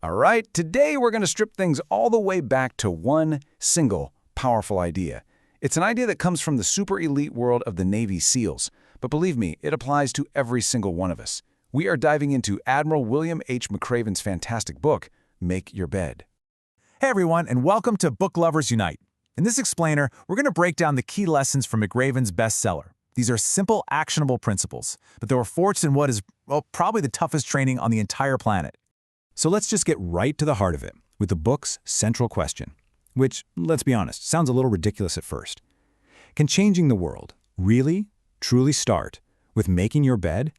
All right, today we're going to strip things all the way back to one single powerful idea. It's an idea that comes from the super elite world of the Navy SEALs, but believe me, it applies to every single one of us. We are diving into Admiral William H. McRaven's fantastic book, Make Your Bed. Hey everyone, and welcome to Book Lovers Unite. In this explainer, we're going to break down the key lessons from McRaven's bestseller. These are simple, actionable principles, but they were forged in what is, well, probably the toughest training on the entire planet. So let's just get right to the heart of it, with the book's central question, which, let's be honest, sounds a little ridiculous at first. Can changing the world really, truly start with making your bed?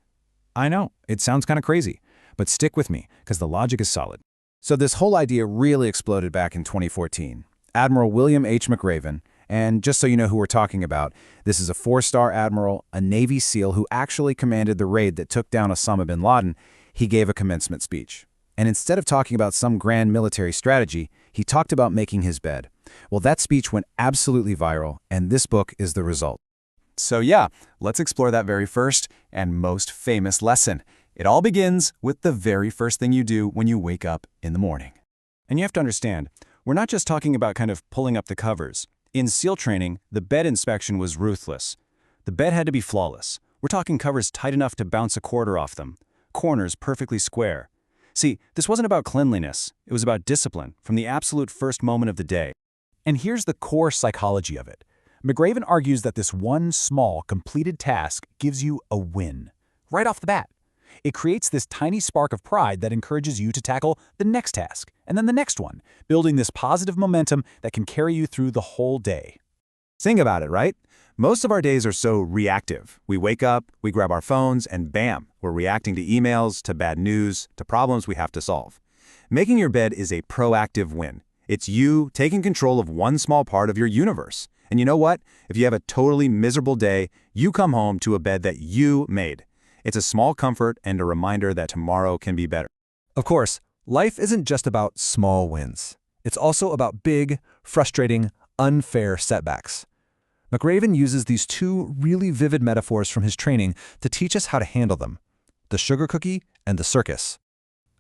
I know, it sounds kind of crazy, but stick with me, because the logic is solid. So this whole idea really exploded back in 2014. Admiral William H. McRaven, and just so you know who we're talking about, this is a 4-star admiral, a Navy SEAL who actually commanded the raid that took down Osama bin Laden. He gave a commencement speech. And instead of talking about some grand military strategy, he talked about making his bed. Well, that speech went absolutely viral, and this book is the result. So yeah, let's explore that very first and most famous lesson. It all begins with the very first thing you do when you wake up in the morning. And you have to understand, we're not just talking about kind of pulling up the covers. In SEAL training, the bed inspection was ruthless. The bed had to be flawless. We're talking covers tight enough to bounce a quarter off them, corners perfectly square. See, this wasn't about cleanliness, it was about discipline from the absolute first moment of the day. And here's the core psychology of it. McRaven argues that this one small, completed task gives you a win. Right off the bat. It creates this tiny spark of pride that encourages you to tackle the next task, and then the next one, building this positive momentum that can carry you through the whole day. Think about it, right? Most of our days are so reactive. We wake up, we grab our phones, and bam, we're reacting to emails, to bad news, to problems we have to solve. Making your bed is a proactive win. It's you taking control of one small part of your universe. And you know what? If you have a totally miserable day, you come home to a bed that you made. It's a small comfort and a reminder that tomorrow can be better. Of course, life isn't just about small wins. It's also about big, frustrating, unfair setbacks. McRaven uses these two really vivid metaphors from his training to teach us how to handle them: the sugar cookie and the circus.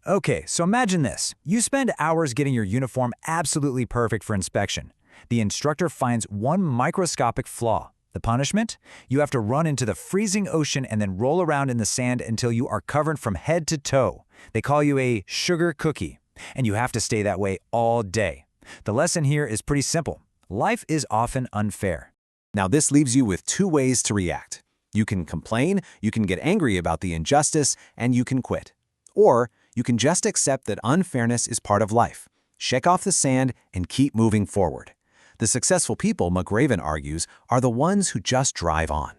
Okay, so imagine this. You spend hours getting your uniform absolutely perfect for inspection. The instructor finds one microscopic flaw. The punishment? You have to run into the freezing ocean and then roll around in the sand until you are covered from head to toe. They call you a sugar cookie, and you have to stay that way all day. The lesson here is pretty simple. Life is often unfair. Now this leaves you with two ways to react. You can complain, you can get angry about the injustice, and you can quit. Or you can just accept that unfairness is part of life. Shake off the sand and keep moving forward. The successful people, McRaven argues, are the ones who just drive on.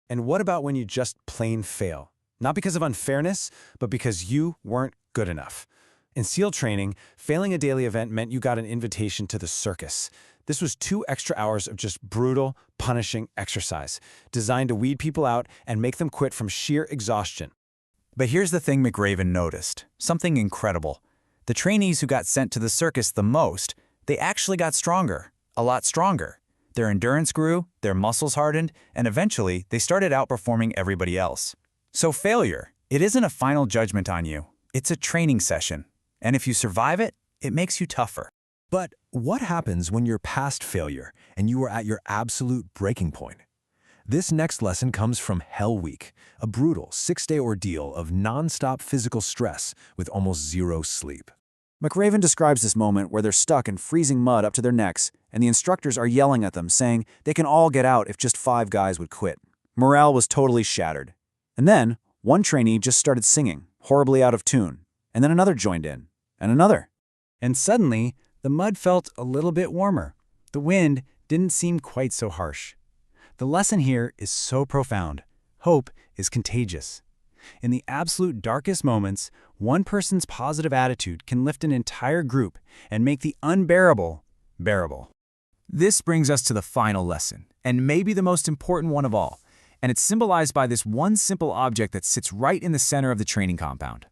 And what about when you just plain fail? Not because of unfairness, but because you weren't good enough. In SEAL training, failing a daily event meant you got an invitation to the circus. This was 2 extra hours of just brutal, punishing exercise, designed to weed people out and make them quit from sheer exhaustion. But here's the thing McRaven noticed, something incredible. The trainees who got sent to the circus the most, they actually got stronger, a lot stronger. Their endurance grew, their muscles hardened, and eventually they started outperforming everybody else. So failure, it isn't a final judgment on you. It's a training session. And if you survive it, it makes you tougher. But what happens when you're past failure and you are at your absolute breaking point? This next lesson comes from Hell Week, a brutal 6-day ordeal of non-stop physical stress with almost zero sleep. McRaven describes this moment where they're stuck in freezing mud up to their necks, and the instructors are yelling at them, saying they can all get out if just 5 guys would quit. Morale was totally shattered. And then, one trainee just started singing, horribly out of tune, and then another joined in, and another. And suddenly, the mud felt a little bit warmer. The wind didn't seem quite so harsh. The lesson here is so profound. Hope is contagious. In the absolute darkest moments, one person's positive attitude can lift an entire group and make the unbearable bearable. This brings us to the final lesson, and maybe the most important one of all, and it's symbolized by this one simple object that sits right in the center of the training compound.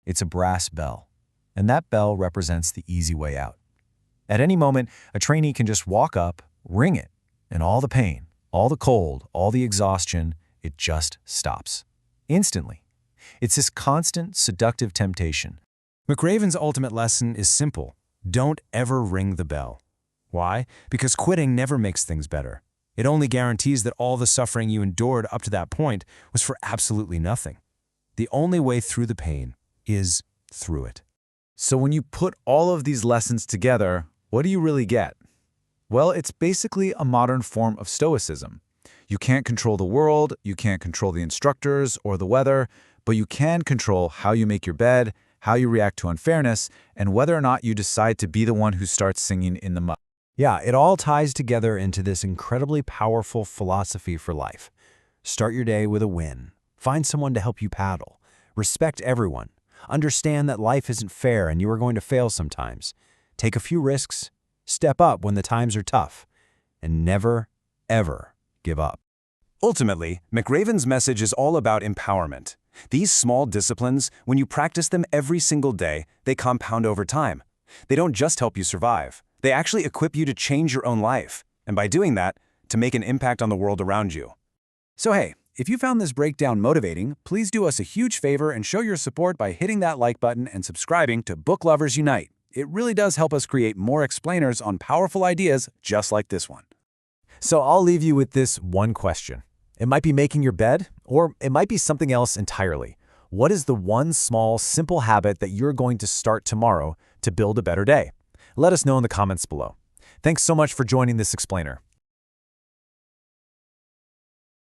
It's a brass bell, and that bell represents the easy way out. At any moment, a trainee can just walk up, ring it, and all the pain, all the cold, all the exhaustion, it just stops. Instantly. It's this constant, seductive temptation. McRaven's ultimate lesson is simple. Don't ever ring the bell. Why? Because quitting never makes things better. It only guarantees that all the suffering you endured up to that point was for absolutely nothing. The only way through the pain is through it. So when you put all of these lessons together, what do you really get? Well, it's basically a modern form of Stoicism. You can't control the world, you can't control the instructors or the weather, but you can control how you make your bed, how you react to unfairness, and whether or not you decide to be the one who starts singing in the mud. Yeah, it all ties together into this incredibly powerful philosophy for life. Start your day with a win. Find someone to help you paddle. Respect everyone. Understand that life isn't fair and you are going to fail sometimes. Take a few risks. Step up when the times are tough. And never, ever give up. Ultimately, McRaven's message is all about empowerment. These small disciplines, when you practice them every single day, they compound over time. They don't just help you survive. They actually equip you to change your own life, and by doing that, to make an impact on the world around you. So hey, if you found this breakdown motivating, please do us a huge favor and show your support by hitting that like button and subscribing to Book Lovers Unite. It really does help us create more explainers on powerful ideas just like this one. So I'll leave you with this one question. It might be making your bed, or it might be something else entirely. What is the one small, simple habit that you're going to start tomorrow to build a better day? Let us know in the comments below. Thanks so much for joining this explainer.